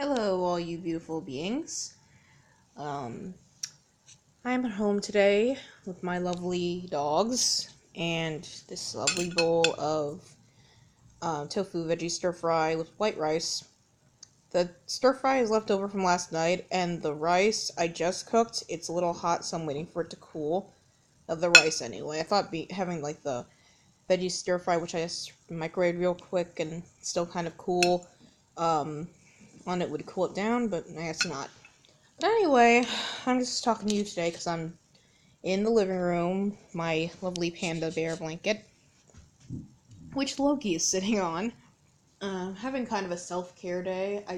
Hello, all you beautiful beings. Um, I'm at home today with my lovely dogs and this lovely bowl of tofu veggie stir fry with white rice. The stir fry is left over from last night, and the rice I just cooked. It's a little hot, so I'm waiting for it to cool. The rice, anyway. I thought having like the veggie stir fry, which I just microwaved real quick and still kind of cool, um, on it would cool it down, but I guess not. But anyway, I'm just talking to you today because I'm in the living room, my lovely panda bear blanket, which Loki is sitting on. Having kind of a self-care day. I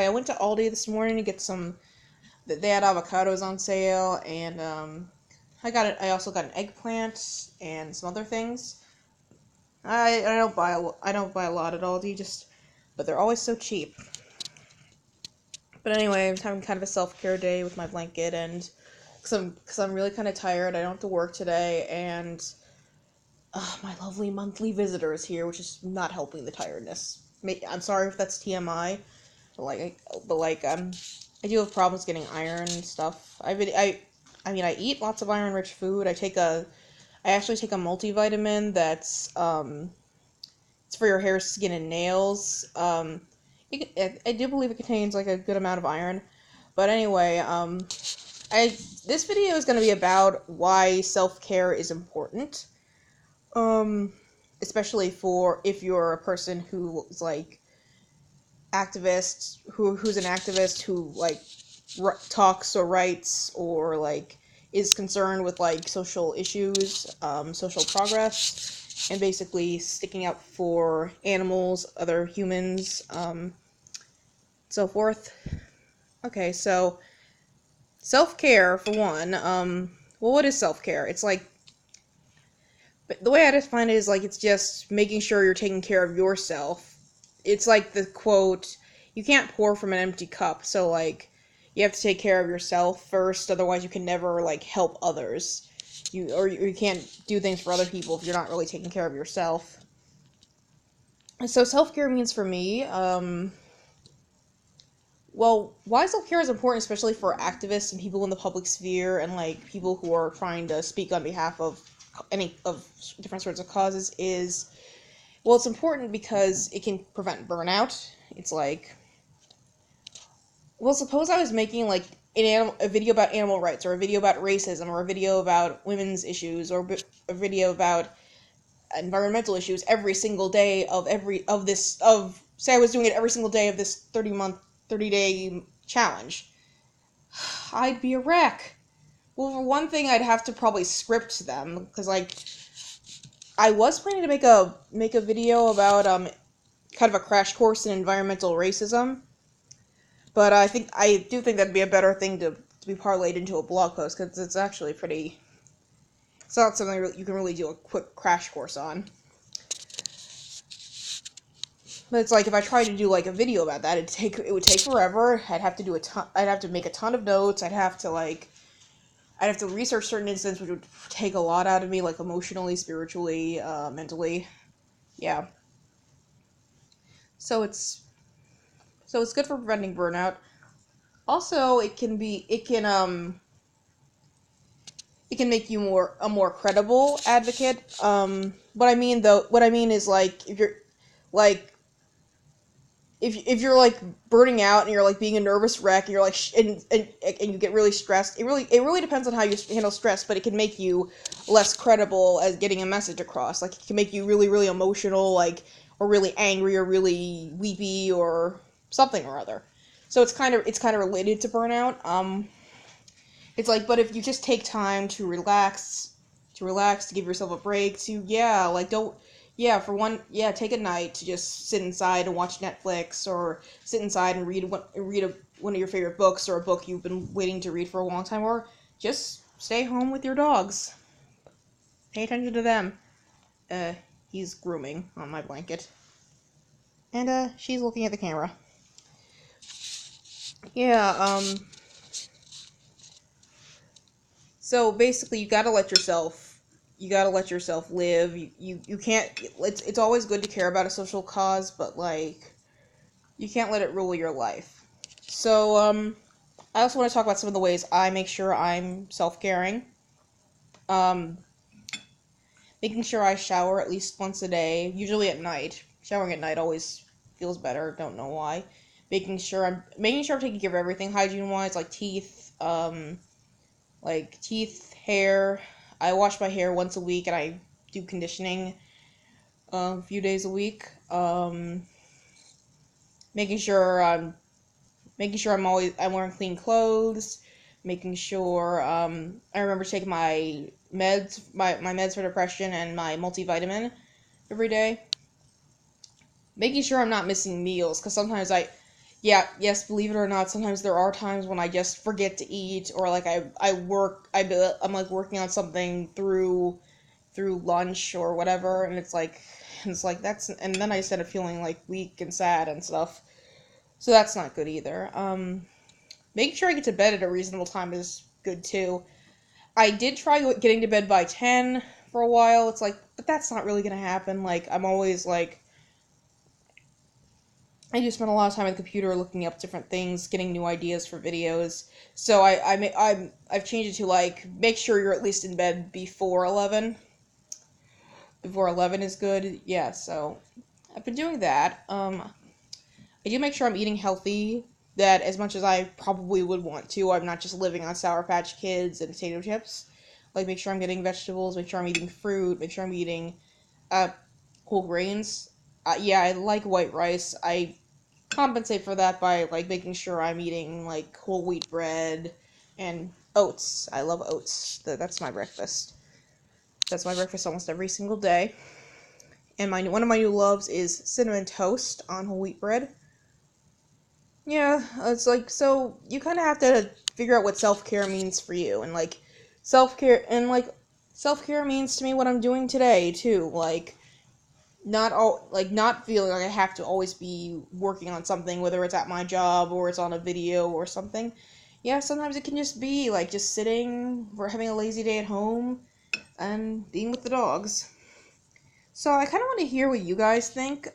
went to Aldi this morning to get some, they had avocados on sale, and I also got an eggplant and some other things. I don't buy a lot at Aldi, but they're always so cheap. But anyway, I'm having kind of a self-care day with my blanket, and because I'm really kind of tired. I don't have to work today, and my lovely monthly visitor is here, which is not helping the tiredness. I'm sorry if that's TMI, but I do have problems getting iron and stuff. I eat lots of iron-rich food. I actually take a multivitamin that's it's for your hair, skin, and nails. I do believe it contains like a good amount of iron. But anyway, this video is going to be about why self-care is important. Um, Especially for if you're a person who's like who's an activist who like talks or writes or like is concerned with like social issues, social progress, and basically sticking up for animals, other humans, so forth. Okay, so self-care for one. Well, what is self-care? It's like, but the way I define it is like it's just making sure you're taking care of yourself. It's like the quote, you can't pour from an empty cup. So like you have to take care of yourself first, otherwise you can never like help others. You can't do things for other people if you're not really taking care of yourself. So self-care means for me, well, why self-care is important, especially for activists and people in the public sphere and like people who are trying to speak on behalf of any of different sorts of causes, is, well, it's important because it can prevent burnout. It's like, well, suppose I was making like a video about animal rights, or a video about racism, or a video about women's issues, or a video about environmental issues every single day of say I was doing it every single day of this 30-day challenge. I'd be a wreck. Well, for one thing, I'd have to probably script them, because like I was planning to make a video about kind of a crash course in environmental racism, but I do think that'd be a better thing to be parlayed into a blog post, because it's actually pretty. It's not something you can really do a quick crash course on. But it's like if I tried to do like a video about that, it would take forever. I'd have to make a ton of notes. I'd have to research certain incidents, which would take a lot out of me, like emotionally, spiritually, mentally. Yeah. So it's good for preventing burnout. Also, it can make you a more credible advocate. What I mean is like if you're like if you're like burning out and you're like being a nervous wreck and you're like and you get really stressed, it really depends on how you handle stress, but it can make you less credible as getting a message across. Like it can make you really emotional, like, or really angry, or really weepy, or something or other. So it's kind of related to burnout. It's like, but if you just take time to give yourself a break, for one, yeah, take a night to just sit inside and watch Netflix, or sit inside and one of your favorite books, or a book you've been waiting to read for a long time, or just stay home with your dogs. Pay attention to them. Uh, he's grooming on my blanket. And, she's looking at the camera. Yeah, so basically you gotta let yourself live. You can't, it's always good to care about a social cause, but like, you can't let it rule your life. So, I also want to talk about some of the ways I make sure I'm self-caring. Um, Making sure I shower at least once a day, usually at night. Showering at night always feels better, don't know why. Making sure I'm taking care of everything hygiene-wise, like teeth, hair. I wash my hair once a week and I do conditioning a few days a week. Making sure I'm wearing clean clothes, making sure I remember taking my meds for depression and my multivitamin every day. Making sure I'm not missing meals because sometimes yes, believe it or not, sometimes there are times when I just forget to eat, or like I'm like working on something through lunch or whatever, and it's like and then I just end up feeling like weak and sad and stuff. So that's not good either. Making sure I get to bed at a reasonable time is good too. I did try getting to bed by 10 for a while. It's like, but that's not really gonna happen. Like, I'm always like, I do spend a lot of time on the computer looking up different things, getting new ideas for videos. So I've changed it to like, make sure you're at least in bed before 11. Before 11 is good. Yeah, so I've been doing that. I do make sure I'm eating healthy, that as much as I probably would want to, I'm not just living on Sour Patch Kids and potato chips. Like, make sure I'm getting vegetables, make sure I'm eating fruit, make sure I'm eating uh, whole grains. Yeah, I like white rice. I compensate for that by, like, making sure I'm eating, like, whole wheat bread and oats. I love oats. That's my breakfast. That's my breakfast almost every single day. And one of my new loves is cinnamon toast on whole wheat bread. Yeah, it's like, so you kind of have to figure out what self-care means for you, and like self-care means to me what I'm doing today too, like not feeling like I have to always be working on something, whether it's at my job or it's on a video or something. Yeah, sometimes it can just be like just sitting or having a lazy day at home and being with the dogs. So I kind of want to hear what you guys think.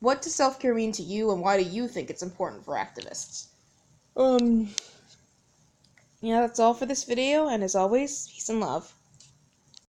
What does self-care mean to you, and why do you think it's important for activists? Um, yeah, that's all for this video, and as always, peace and love.